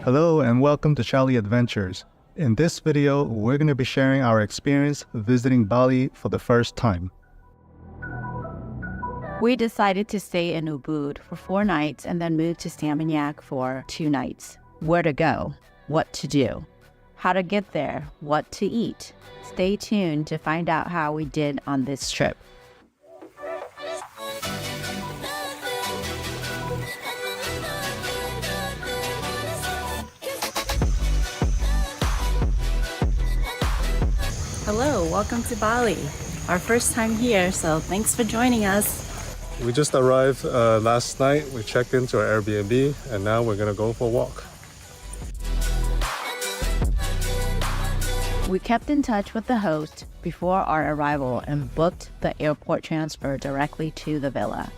Hello and welcome to Charlie Adventures. In this video, we're going to be sharing our experience visiting Bali for the first time. We decided to stay in Ubud for 4 nights and then move to Seminyak for 2 nights. Where to go? What to do? How to get there? What to eat? Stay tuned to find out how we did on this trip. Hello, welcome to Bali. Our first time here, so thanks for joining us. We just arrived last night. We checked into our Airbnb and now we're going to go for a walk. We kept in touch with the host before our arrival and booked the airport transfer directly to the villa.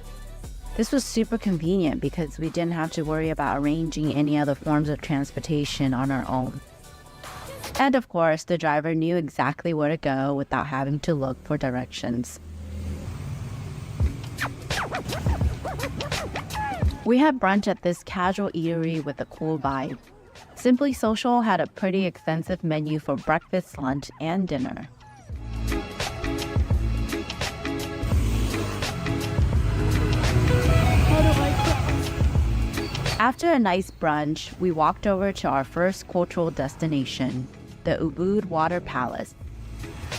This was super convenient because we didn't have to worry about arranging any other forms of transportation on our own. And of course, the driver knew exactly where to go without having to look for directions. We had brunch at this casual eatery with a cool vibe. Simply Social had a pretty extensive menu for breakfast, lunch, and dinner. After a nice brunch, we walked over to our first cultural destination, the Ubud Water Palace.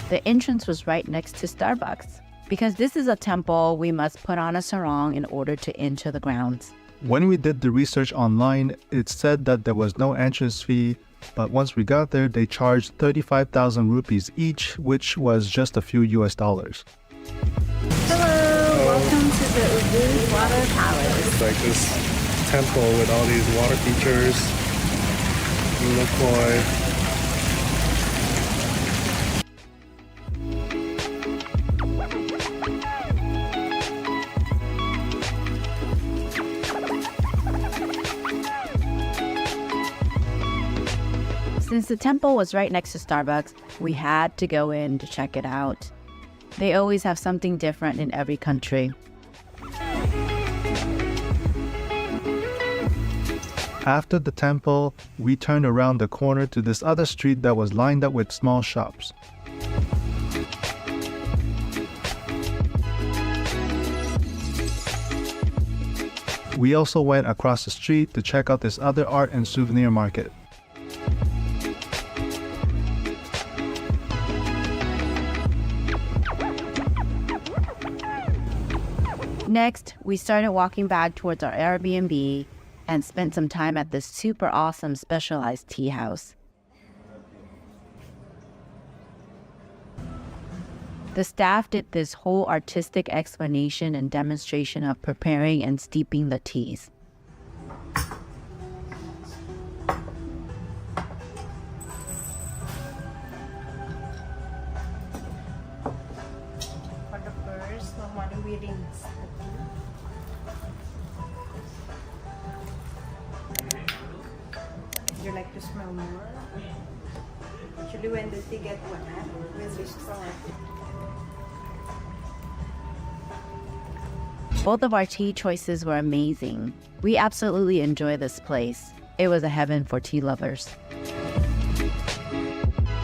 The entrance was right next to Starbucks. Because this is a temple, we must put on a sarong in order to enter the grounds. When we did the research online, it said that there was no entrance fee, but once we got there, they charged 35,000 rupees each, which was just a few US dollars. Hello, welcome to the Ubud Water Palace. It's like this temple with all these water features. Lokoi. Since the temple was right next to Starbucks, we had to go in to check it out. They always have something different in every country. After the temple, we turned around the corner to this other street that was lined up with small shops. We also went across the street to check out this other art and souvenir market. Next, we started walking back towards our Airbnb and spent some time at this super awesome specialized tea house. The staff did this whole artistic explanation and demonstration of preparing and steeping the teas. For the first, normally we rinse the tea. Would you like to smell more? Actually, when the tea get wet, we'll restore. Both of our tea choices were amazing. We absolutely enjoy this place. It was a heaven for tea lovers.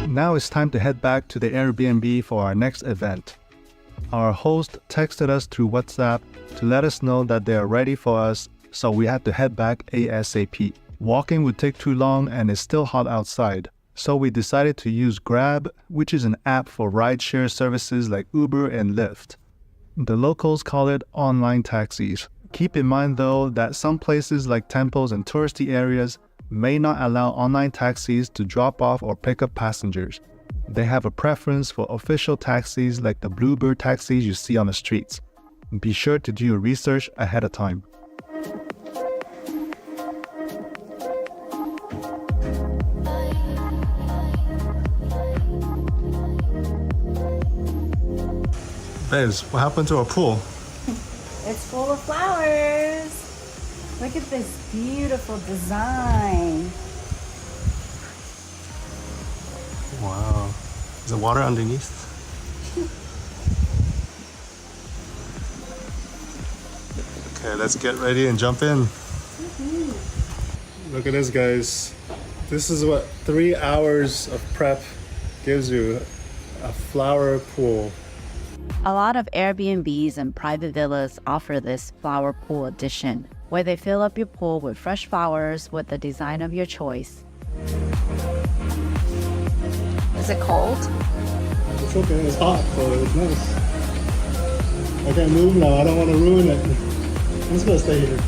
Now it's time to head back to the Airbnb for our next event. Our host texted us through WhatsApp to let us know that they are ready for us, so we had to head back ASAP. Walking would take too long and it's still hot outside, so we decided to use Grab, which is an app for rideshare services like Uber and Lyft. The locals call it online taxis. Keep in mind though that some places like temples and touristy areas may not allow online taxis to drop off or pick up passengers. They have a preference for official taxis like the Bluebird taxis you see on the streets. Be sure to do your research ahead of time. Bez, what happened to our pool? It's full of flowers. Look at this beautiful design. Wow. Is there water underneath? Okay, let's get ready and jump in. Look at this, guys. This is what 3 hours of prep gives you, a flower pool. A lot of Airbnbs and private villas offer this flower pool edition, where they fill up your pool with fresh flowers with the design of your choice. Is it cold? It's okay, it's hot, so it's nice. I can't move now, I don't want to ruin it. I'm just gonna stay here.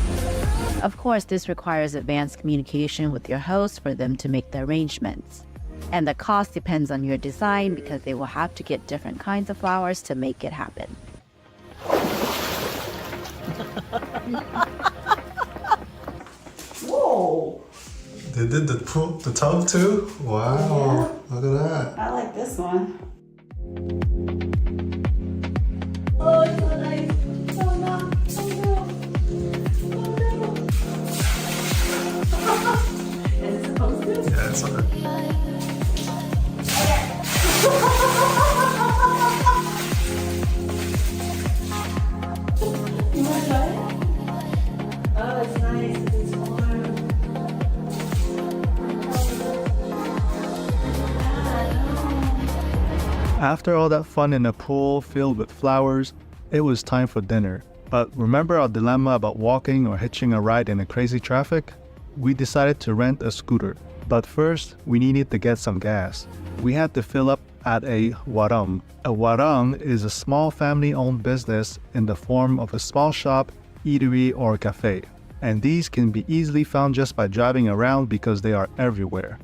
Of course, this requires advanced communication with your host for them to make the arrangements. And the cost depends on your design because they will have to get different kinds of flowers to make it happen. Whoa! They did the tub too? Wow, yeah. Look at that. I like this one. Oh, it's so nice. Oh no. Oh no. Is it supposed to? Yeah, it's okay. You want to try it? Oh, it's nice. It's warm. After all that fun in a pool filled with flowers, it was time for dinner. But remember our dilemma about walking or hitching a ride in a crazy traffic? We decided to rent a scooter. But first, we needed to get some gas. We had to fill up at a warung. A warung is a small family-owned business in the form of a small shop, eatery, or cafe. And these can be easily found just by driving around because they are everywhere.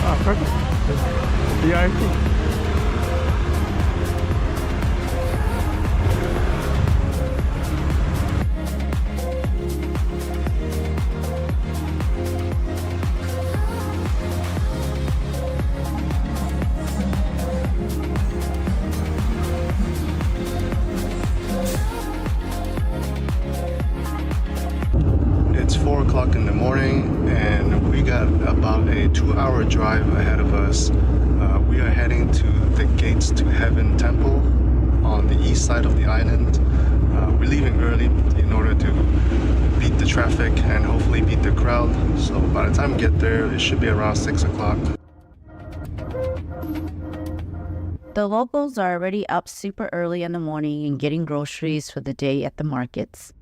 Ah, perfect. VIP. It's 4 o'clock in the morning and we got about a 2-hour drive ahead of us. We are heading to the Gates to Heaven temple on the east side of the island. We're leaving early in order to beat the traffic and hopefully beat the crowd. So by the time we get there, it should be around 6 o'clock. The locals are already up super early in the morning and getting groceries for the day at the markets.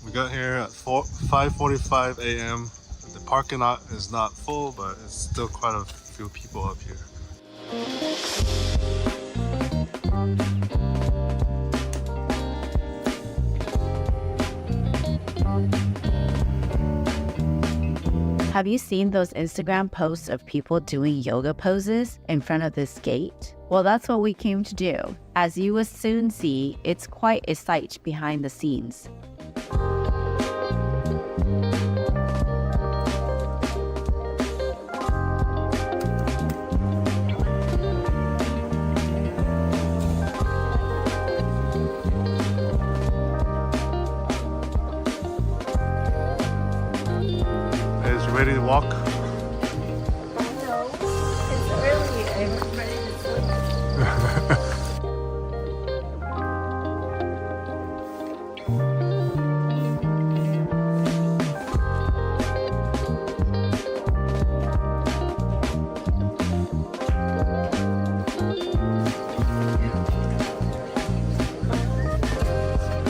We got here at 5:45 a.m. The parking lot is not full, but it's still quite a few people up here. Have you seen those Instagram posts of people doing yoga poses in front of this gate? Well, that's what we came to do. As you will soon see, it's quite a sight behind the scenes. Ready to walk? No, it's early. I'm ready to sleep.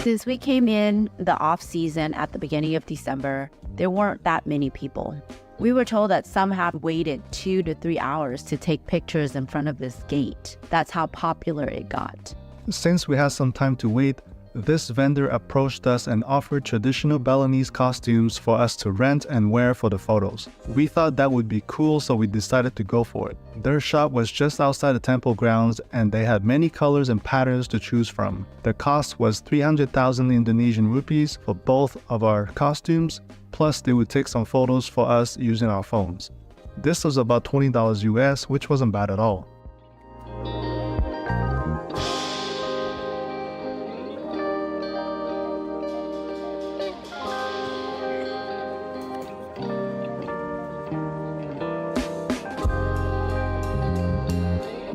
Since we came in the off season at the beginning of December, there weren't that many people. We were told that some have waited 2 to 3 hours to take pictures in front of this gate. That's how popular it got. Since we had some time to wait, this vendor approached us and offered traditional Balinese costumes for us to rent and wear for the photos. We thought that would be cool, so we decided to go for it. Their shop was just outside the temple grounds and they had many colors and patterns to choose from. The cost was 300,000 Indonesian rupees for both of our costumes, plus they would take some photos for us using our phones. This was about $20 US, which wasn't bad at all.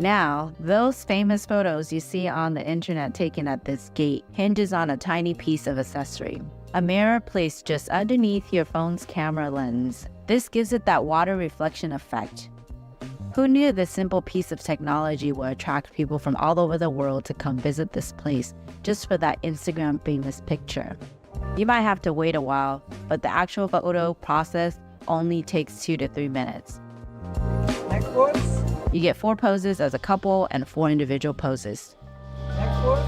Now, those famous photos you see on the internet taken at this gate hinges on a tiny piece of accessory. A mirror placed just underneath your phone's camera lens. This gives it that water reflection effect. Who knew this simple piece of technology would attract people from all over the world to come visit this place just for that Instagram famous picture? You might have to wait a while, but the actual photo process only takes 2 to 3 minutes. Next pose. You get 4 poses as a couple and 4 individual poses. Next pose.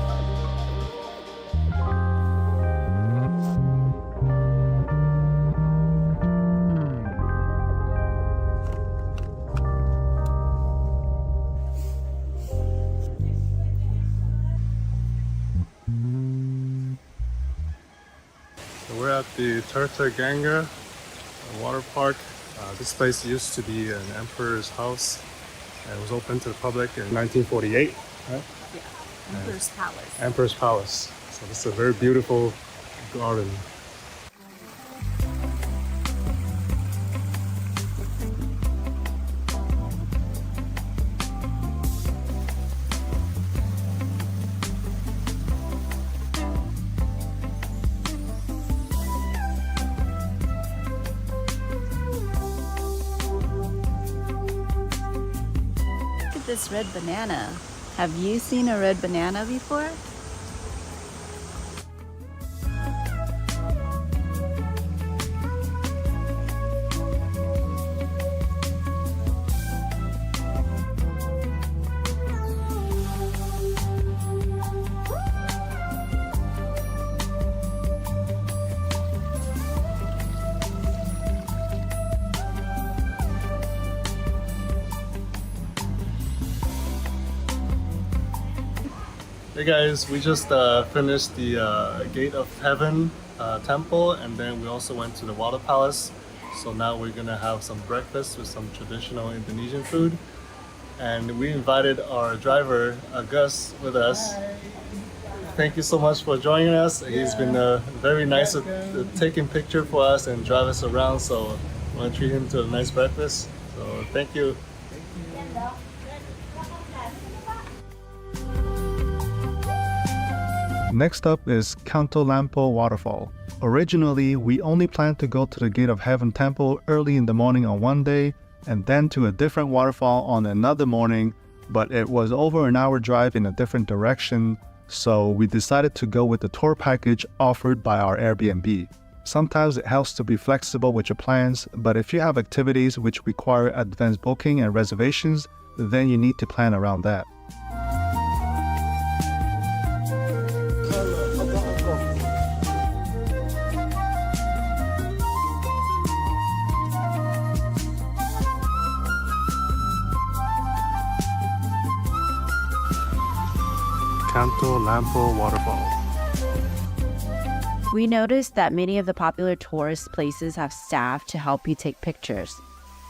We're at the Ganga water park. This place used to be an emperor's house. It was opened to the public in 1948, right? Yeah, Emperor's Palace. Emperor's Palace. So this is a very beautiful garden. This red banana. Have you seen a red banana before? Hey guys, we just finished the Gate of Heaven temple, and then we also went to the water palace. So now we're gonna have some breakfast with some traditional Indonesian food. And we invited our driver, Gus, with us. Hi. Thank you so much for joining us. Yeah. He's been very nice at taking picture for us and drive us around. So I want to treat him to a nice breakfast. So thank you. Next up is Canto Lampo Waterfall. Originally, we only planned to go to the Gate of Heaven temple early in the morning on one day, and then to a different waterfall on another morning, but it was over an hour drive in a different direction, so we decided to go with the tour package offered by our Airbnb. Sometimes it helps to be flexible with your plans, but if you have activities which require advanced booking and reservations, then you need to plan around that. Canto Lampo Waterfall. We noticed that many of the popular tourist places have staff to help you take pictures.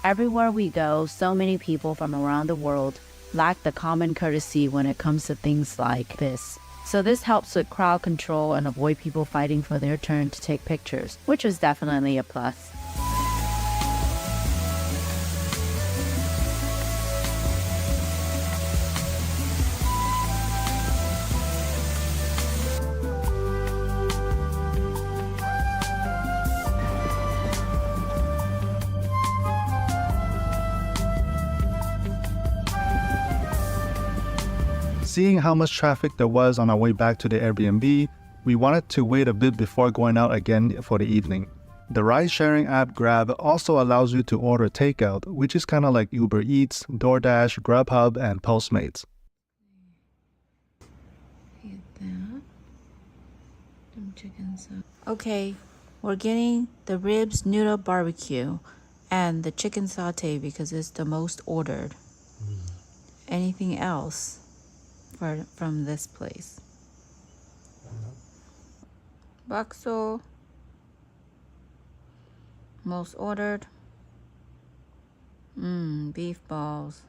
Everywhere we go, so many people from around the world lack the common courtesy when it comes to things like this. So this helps with crowd control and avoid people fighting for their turn to take pictures, which is definitely a plus. Seeing how much traffic there was on our way back to the Airbnb, we wanted to wait a bit before going out again for the evening. The ride-sharing app Grab also allows you to order takeout, which is kind of like Uber Eats, DoorDash, Grubhub, and Postmates. Okay, we're getting the ribs noodle barbecue and the chicken saute because it's the most ordered. Anything else from this place? Bakso, most ordered. Beef balls.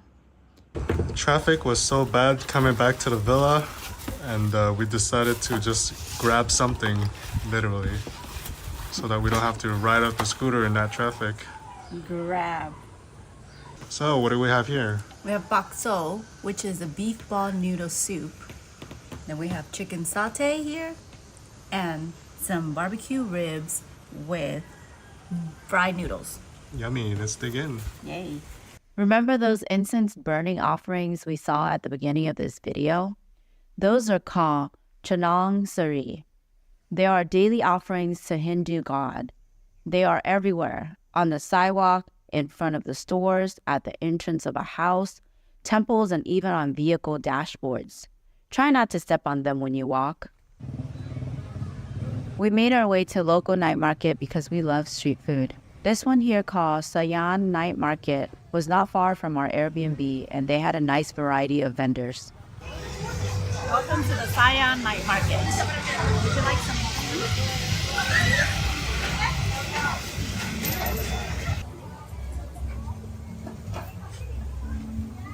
Traffic was so bad coming back to the villa, and we decided to just grab something, literally, so that we don't have to ride up the scooter in that traffic. Grab. So, what do we have here? We have bakso, which is a beef ball noodle soup. Then we have chicken satay here and some barbecue ribs with fried noodles. Yummy, let's dig in. Yay. Remember those incense burning offerings we saw at the beginning of this video? Those are called chanang sari. They are daily offerings to Hindu god. They are everywhere, on the sidewalk, in front of the stores, at the entrance of a house, temples, and even on vehicle dashboards. Try not to step on them when you walk. We made our way to local night market because we love street food. This one here called Sayan Night Market was not far from our Airbnb, and they had a nice variety of vendors. Welcome to the Sayan Night Market. Would you like some food?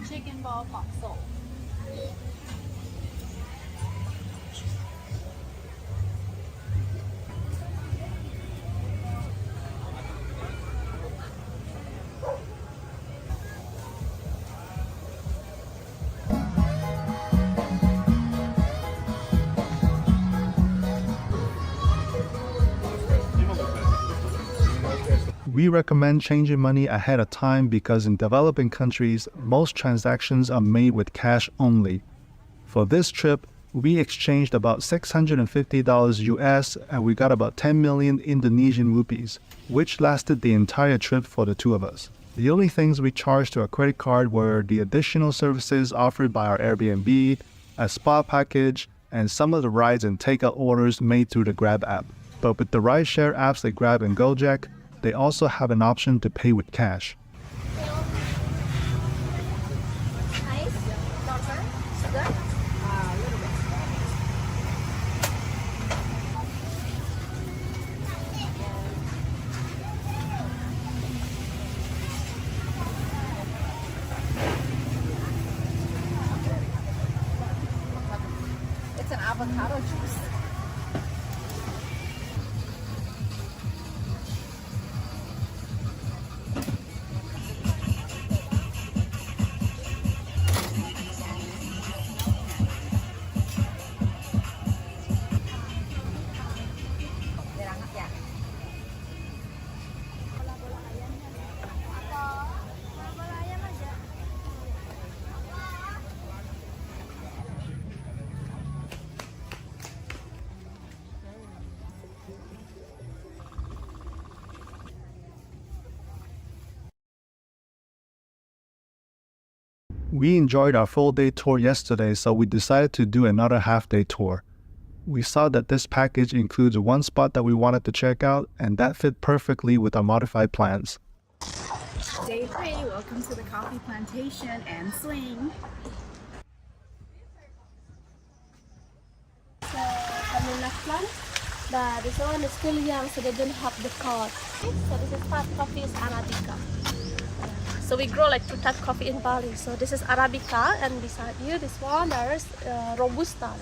Chicken ball bakso. We recommend changing money ahead of time because in developing countries, most transactions are made with cash only. For this trip, we exchanged about $650 US and we got about 10 million Indonesian rupees, which lasted the entire trip for the two of us. The only things we charged to our credit card were the additional services offered by our Airbnb, a spa package, and some of the rides and takeout orders made through the Grab app. But with the rideshare apps like Grab and Gojek, they also have an option to pay with cash. It's an avocado juice. We enjoyed our full day tour yesterday, so we decided to do another half-day tour. We saw that this package includes one spot that we wanted to check out, and that fit perfectly with our modified plans. Day 3, welcome to the coffee plantation and swing. So, vanilla plant. But this one is still young, so they don't have the pod. So this is part coffee is Arabica. So we grow like two type coffee in Bali. So this is Arabica, and beside you, this one there's Robusta.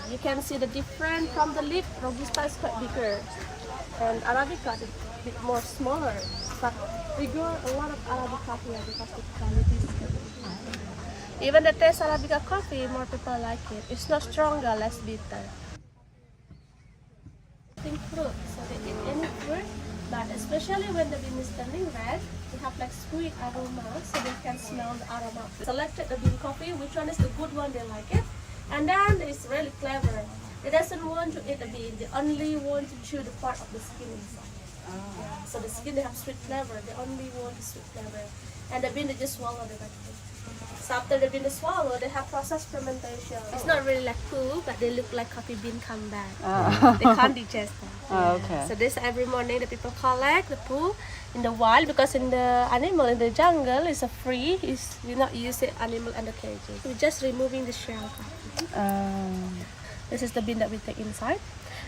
You can see the difference from the leaf. Robusta is quite bigger, and Arabica is a bit more smaller. But we grow a lot of Arabica here because the quality is good. Even the taste Arabica coffee, more people like it. It's not stronger, less bitter. Fruit, so they eat any fruit, but especially when the bean is turning red, we have like sweet aroma, so they can smell the aroma. Selected the bean coffee, which one is the good one, they like it, and then it's really clever. They doesn't want to eat the bean, they only want to chew the part of the skin inside. Yeah, so the skin they have sweet flavor, they only want the sweet flavor, and the bean they just swallow directly. So after the bean is swallowed, they have process fermentation. It's not really like poo, but they look like coffee bean come back. They can't digest them. Okay. So this every morning the people collect the poo in the wild, because in the animal in the jungle is a free. We not use the animal in the cages. We're just removing the shell coffee. This is the bean that we take inside.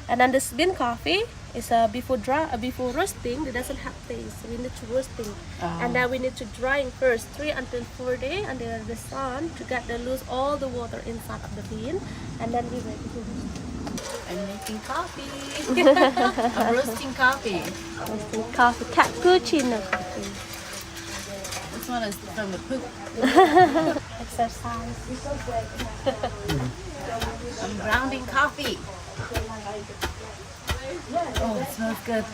And then this bean coffee is before roasting, it doesn't have taste. We need to roasting, and then we need to drying first 3 until 4 days under the sun to get the lose all the water inside of the bean, and then we ready to roast. I'm making coffee. I'm roasting coffee. Roasting coffee, cappuccino coffee. This one is from the poop. Exercise. I'm grounding coffee. Oh, it smells good.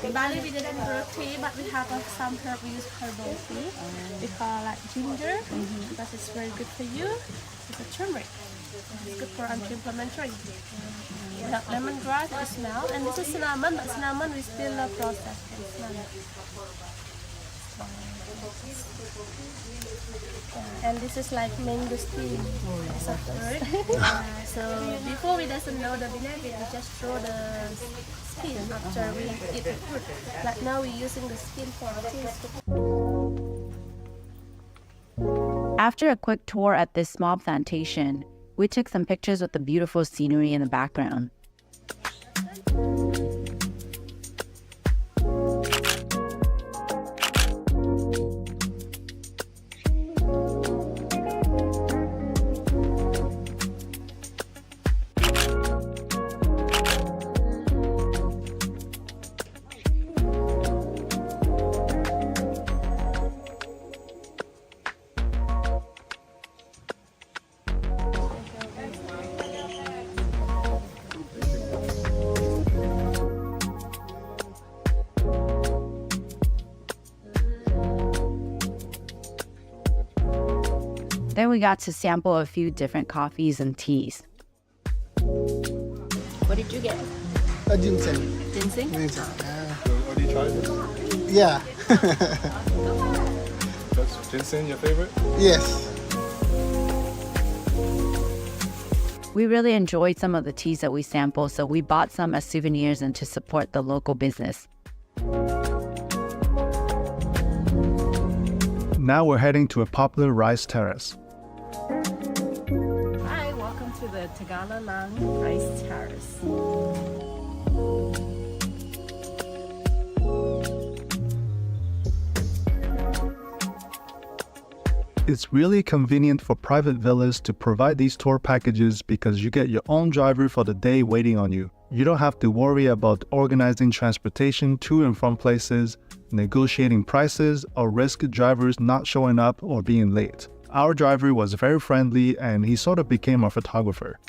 In Bali, we didn't brew tea, but we have some herb. We use herbal tea. We call like ginger because it's very good for you. It's a turmeric. It's good for anti-inflammatory. We have lemongrass to smell, and this is cinnamon, but cinnamon we still process and smell it. And this is like mangosteen. It's a fruit. So before we doesn't know the benefit, we just throw the skin after we eat the fruit. Like now we're using the skin for taste. After a quick tour at this small plantation, we took some pictures with the beautiful scenery in the background. Then we got to sample a few different coffees and teas. What did you get? A ginseng. Ginseng? Ginseng. Already tried this? Yeah. That's ginseng your favorite? Yes. We really enjoyed some of the teas that we sampled, so we bought some as souvenirs and to support the local business. Now we're heading to a popular rice terrace. Hi, welcome to the Tagalalang Rice Terrace. It's really convenient for private villas to provide these tour packages because you get your own driver for the day waiting on you. You don't have to worry about organizing transportation to and from places, negotiating prices, or risk drivers not showing up or being late. Our driver was very friendly and he sort of became our photographer.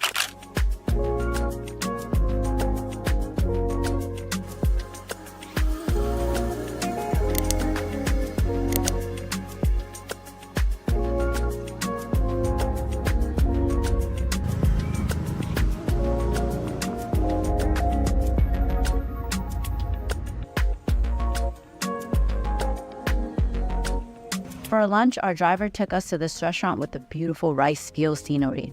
For lunch, our driver took us to this restaurant with the beautiful rice field scenery.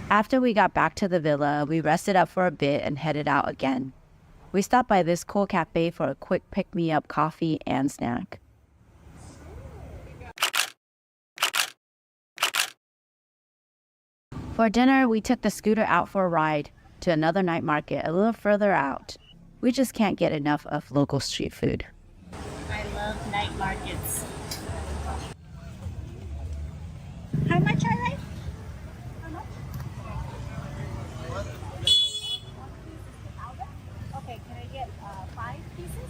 After we got back to the villa, we rested up for a bit and headed out again. We stopped by this cool cafe for a quick pick-me-up coffee and snack. For dinner, we took the scooter out for a ride to another night market a little further out. We just can't get enough of local street food. I love night markets. How much are they? Okay, can I get 5 pieces?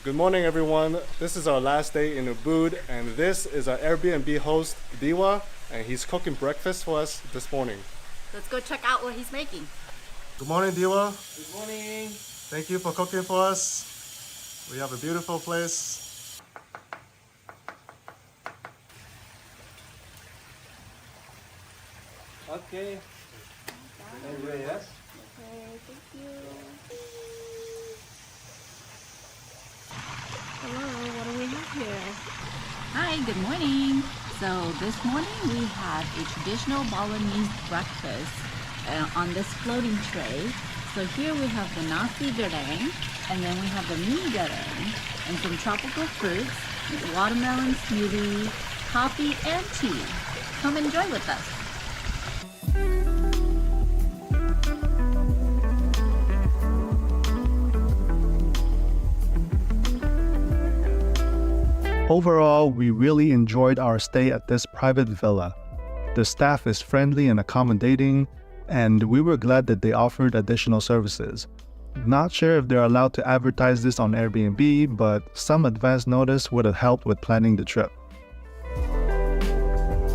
Good morning, everyone. This is our last day in Ubud, and this is our Airbnb host, Diwa, and he's cooking breakfast for us this morning. Let's go check out what he's making. Good morning, Diwa. Good morning. Thank you for cooking for us. We have a beautiful place. Okay. Anyway, yes. Okay, thank you. Hello, what do we have here? Hi, good morning. So this morning we had a traditional Balinese breakfast on this floating tray. So here we have the nasi goreng, and then we have the mie goreng, and some tropical fruits, watermelon smoothie, coffee, and tea. Come enjoy with us. Overall, we really enjoyed our stay at this private villa. The staff is friendly and accommodating, and we were glad that they offered additional services. Not sure if they're allowed to advertise this on Airbnb, but some advance notice would have helped with planning the trip.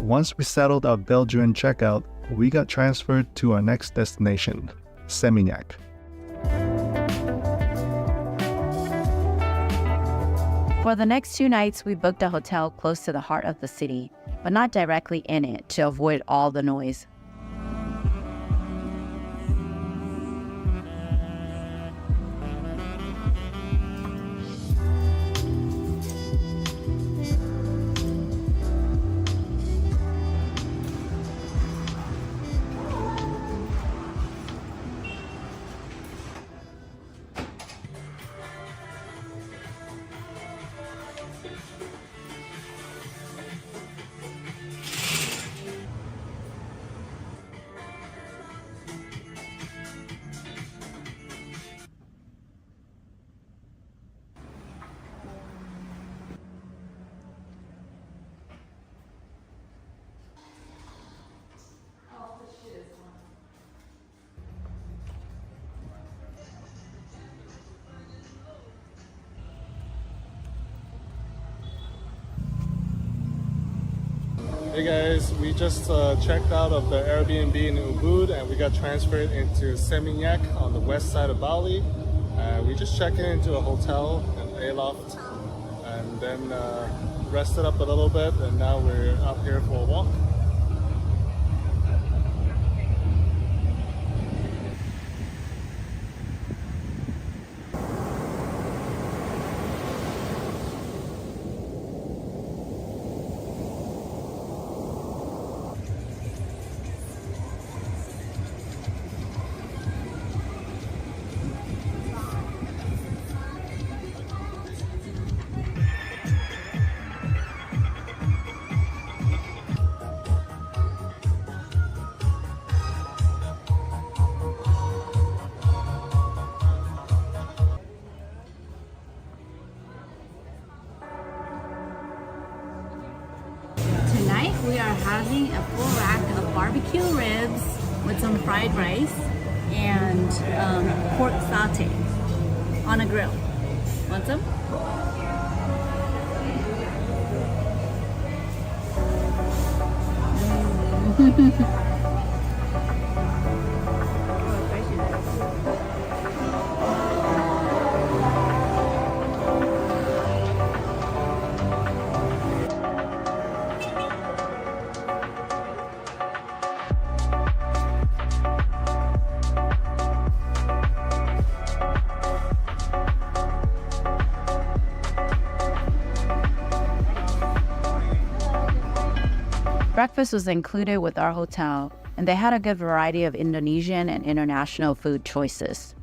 Once we settled our Belgian checkout, we got transferred to our next destination, Seminyak. For the next 2 nights, we booked a hotel close to the heart of the city, but not directly in it to avoid all the noise. Hey guys, we just checked out of the Airbnb in Ubud and we got transferred into Seminyak on the west side of Bali. We just checked into a hotel in Aloft and then rested up a little bit, and now we're out here for a walk. Tonight we are having a full rack of barbecue ribs with some fried rice and pork satay on a grill. Want some? Breakfast was included with our hotel, and they had a good variety of Indonesian and international food choices.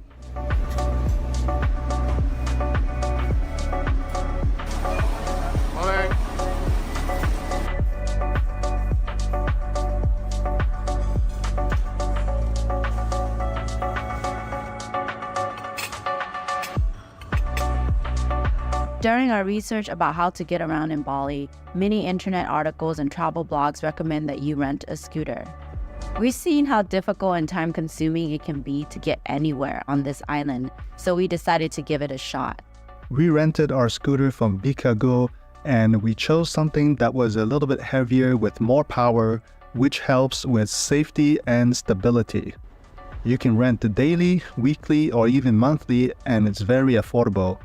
During our research about how to get around in Bali, many internet articles and travel blogs recommend that you rent a scooter. We've seen how difficult and time-consuming it can be to get anywhere on this island, so we decided to give it a shot. We rented our scooter from Bikago and we chose something that was a little bit heavier with more power, which helps with safety and stability. You can rent it daily, weekly, or even monthly, and it's very affordable.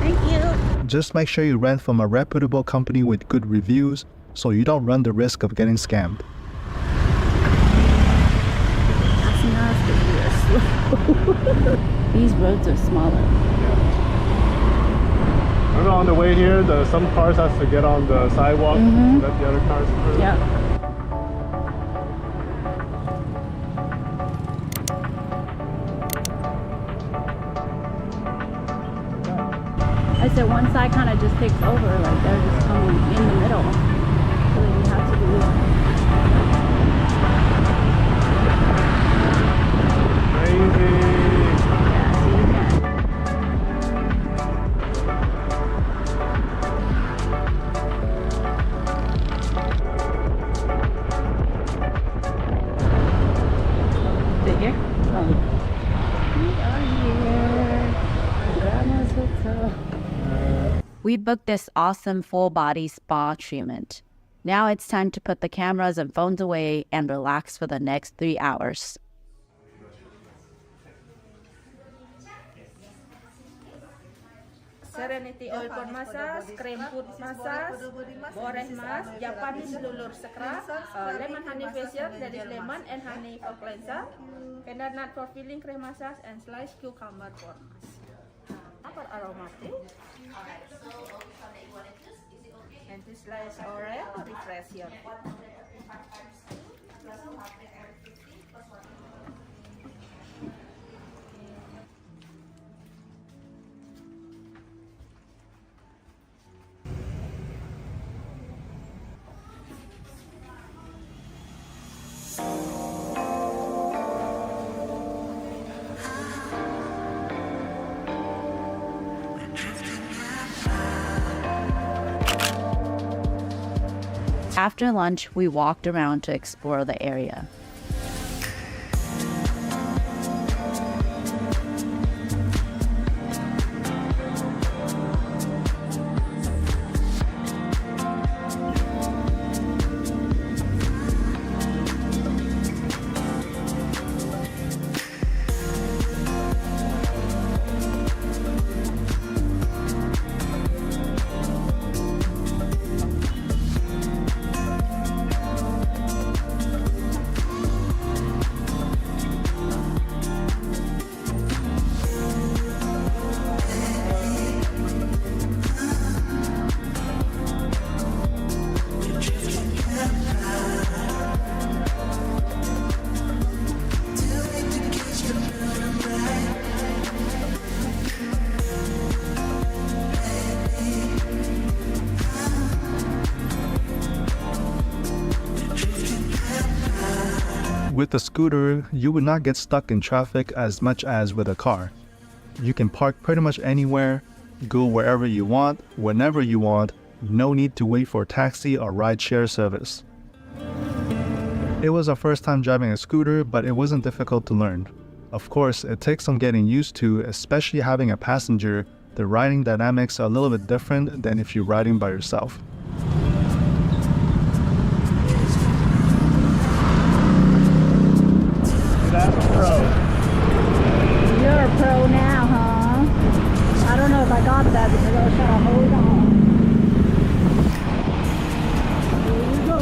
Thank you. Just make sure you rent from a reputable company with good reviews so you don't run the risk of getting scammed. These roads are smaller. Remember on the way here, some cars have to get on the sidewalk to let the other cars through. Yeah. I said one side kind of just takes over, like they're just coming in the middle. So you have to be Crazy. yeah, so you can. Is it here? Oh. We are here. Grandma's hotel. We booked this awesome full body spa treatment. Now it's time to put the cameras and phones away and relax for the next 3 hours. Serenity oil for massage, cream foot massage, boreh mas, Japanese lulur scrub, lemon honey facial, that is lemon and honey for cleanser, candle nut for filling cream massage, and sliced cucumber for mask. For aromatic. And this sliced orange refresh your After lunch, we walked around to explore the area. With a scooter, you would not get stuck in traffic as much as with a car. You can park pretty much anywhere, go wherever you want, whenever you want, no need to wait for taxi or ride-share service. It was our first time driving a scooter, but it wasn't difficult to learn. Of course, it takes some getting used to, especially having a passenger. The riding dynamics are a little bit different than if you're riding by yourself. That's pro. You're a pro now, huh? I don't know if I got that because I was trying to hold on. Here we go.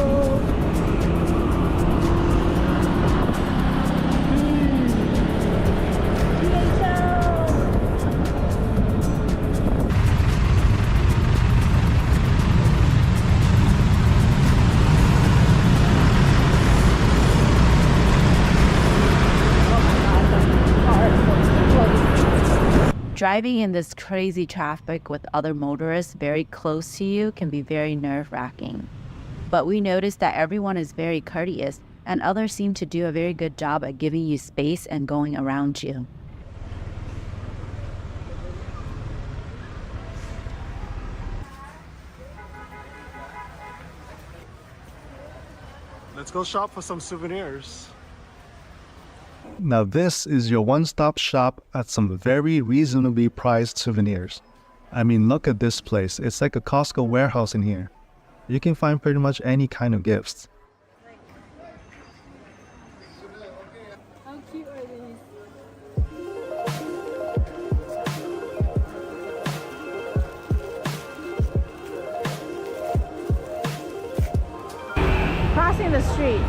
Driving in this crazy traffic with other motorists very close to you can be very nerve-wracking. But we noticed that everyone is very courteous and others seem to do a very good job at giving you space and going around you. Let's go shop for some souvenirs. Now this is your one-stop shop at some very reasonably priced souvenirs. I mean, look at this place. It's like a Costco warehouse in here. You can find pretty much any kind of gifts. How cute are these? Crossing the street.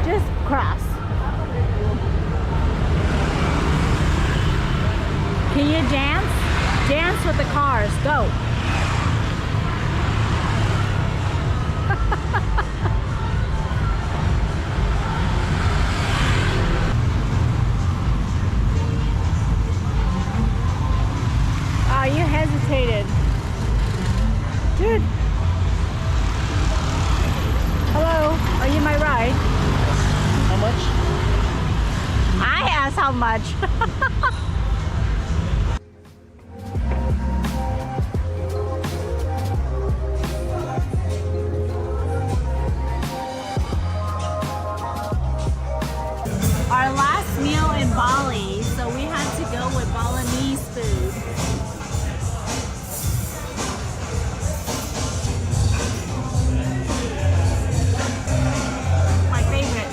Just cross. Can you dance? Dance with the cars. Go. Oh, you hesitated. Dude. Hello, are you my ride? How much? I asked how much. Our last meal in Bali, so we had to go with Balinese food. My favorite.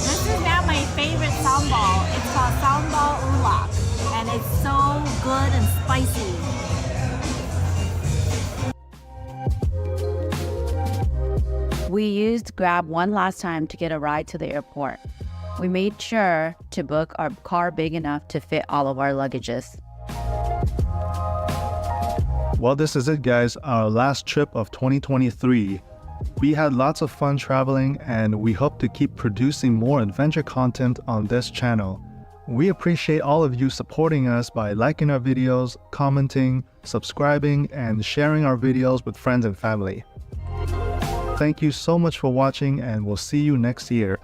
This is now my favorite sambal. It's called sambal ulak, and it's so good and spicy. We used Grab one last time to get a ride to the airport. We made sure to book our car big enough to fit all of our luggages. Well, this is it, guys, our last trip of 2023. We had lots of fun traveling, and we hope to keep producing more adventure content on this channel. We appreciate all of you supporting us by liking our videos, commenting, subscribing, and sharing our videos with friends and family. Thank you so much for watching, and we'll see you next year.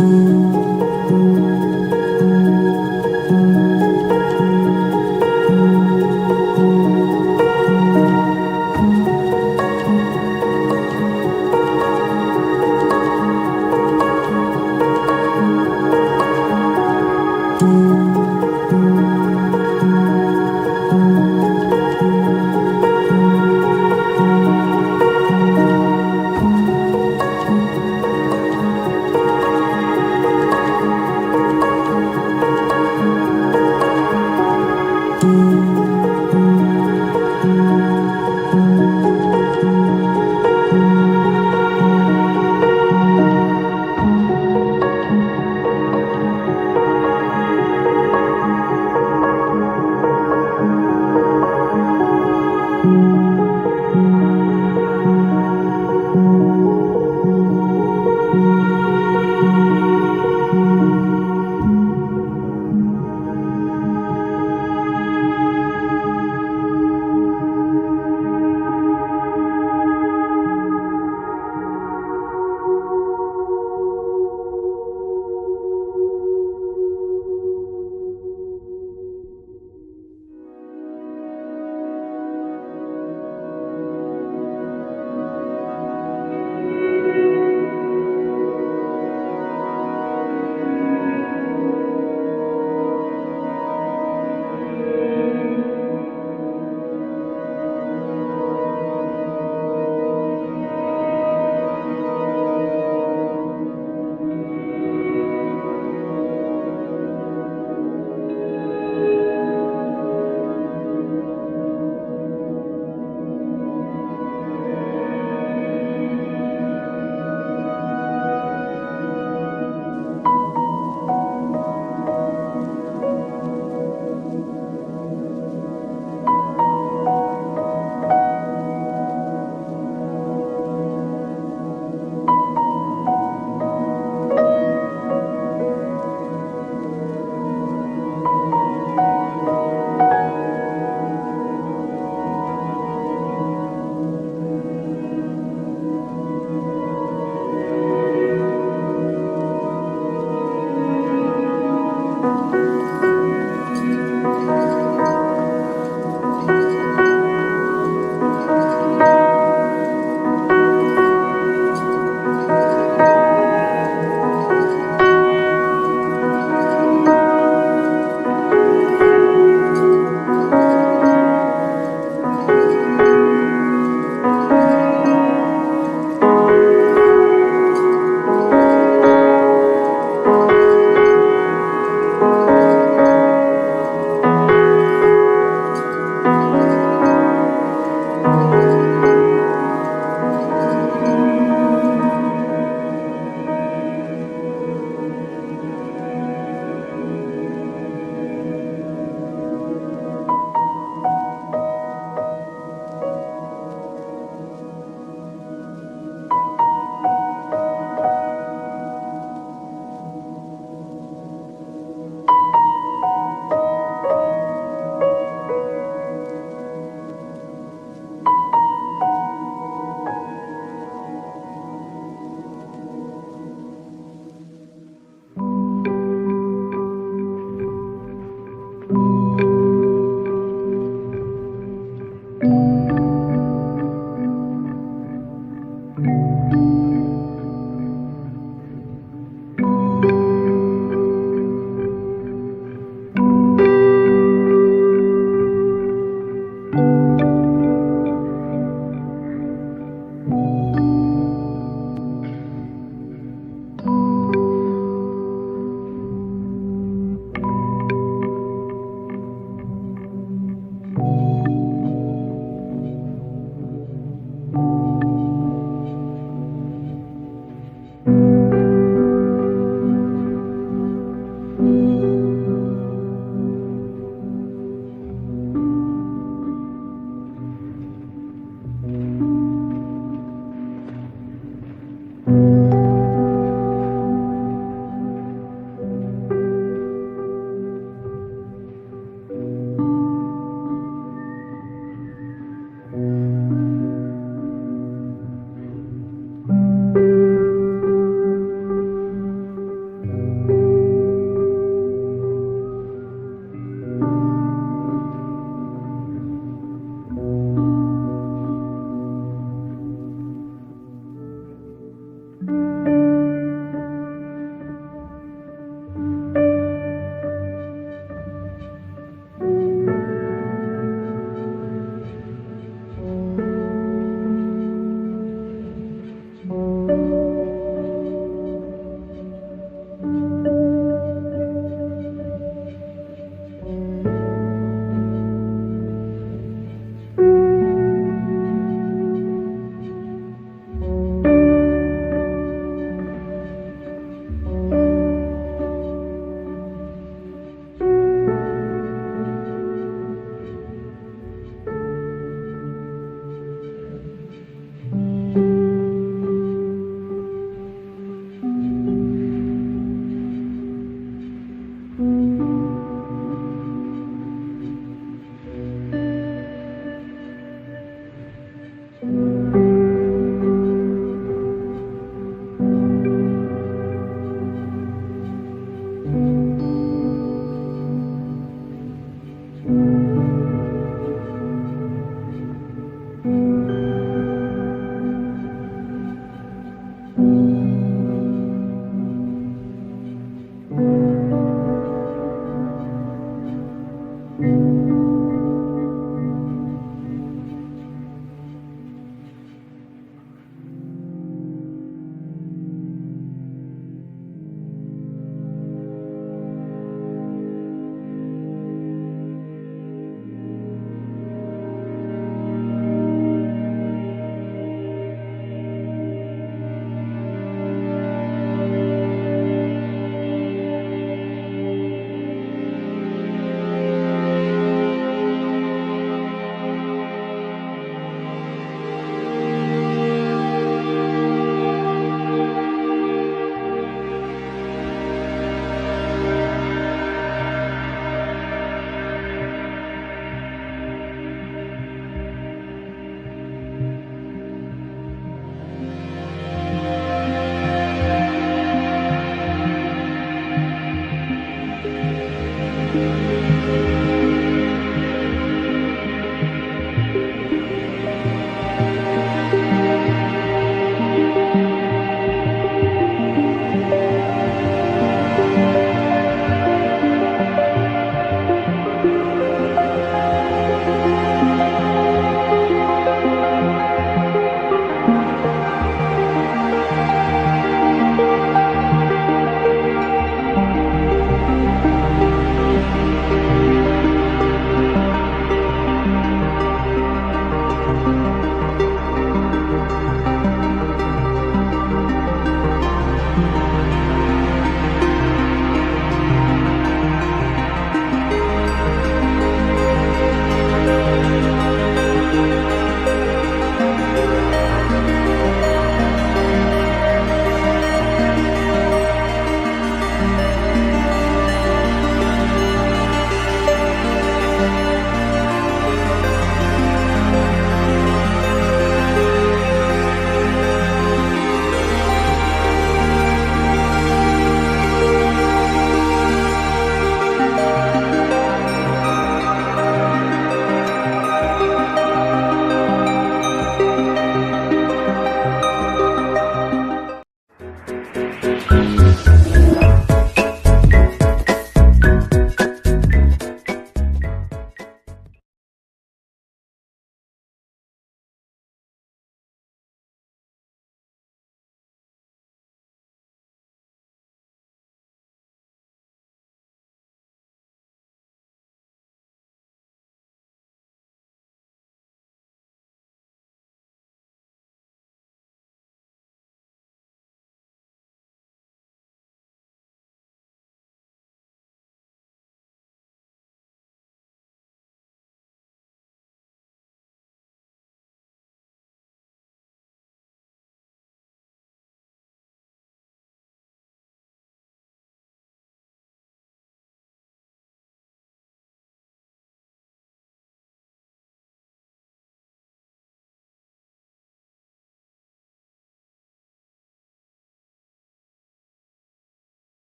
you.